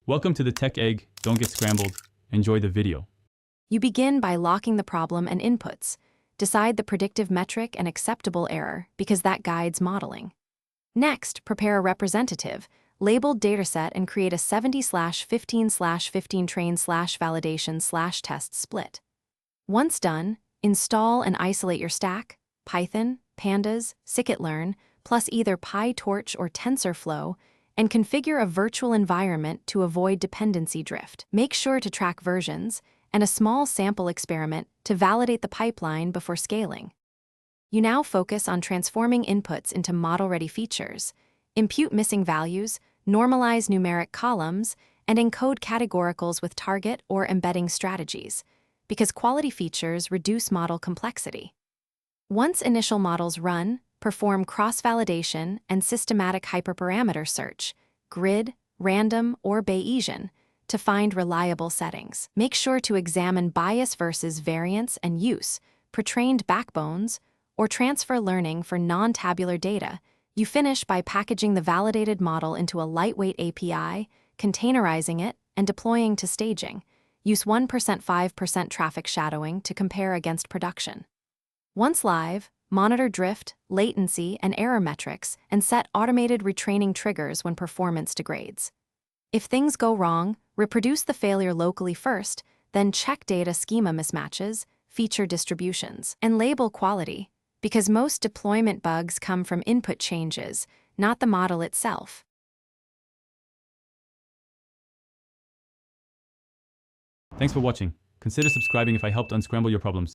Welcome to the Tech Egg. Don't get scrambled. Enjoy the video. You begin by locking the problem and inputs. Decide the predictive metric and acceptable error because that guides modeling. Next, prepare a representative, labeled dataset and create a 70/15/15 train/validation/test split. Once done, install and isolate your stack, Python, Pandas, scikit-learn, plus either PyTorch or TensorFlow, and configure a virtual environment to avoid dependency drift. Make sure to track versions and a small sample experiment to validate the pipeline before scaling. You now focus on transforming inputs into model-ready features, impute missing values, normalize numeric columns, and encode categoricals with target or embedding strategies, because quality features reduce model complexity. Once initial models run, perform cross-validation and systematic hyperparameter search, grid, random, or Bayesian, to find reliable settings. Make sure to examine bias versus variance and use, pre-trained backbones, or transfer learning for non-tabular data. You finish by packaging the validated model into a lightweight API, containerizing it, and deploying to staging. Use 1% 5% traffic shadowing to compare against production. Once live, monitor drift, latency, and error metrics, and set automated retraining triggers when performance degrades. If things go wrong, reproduce the failure locally first, then check data schema mismatches, feature distributions, and label quality, because most deployment bugs come from input changes, not the model itself. Thanks for watching. Consider subscribing if I helped unscramble your problems.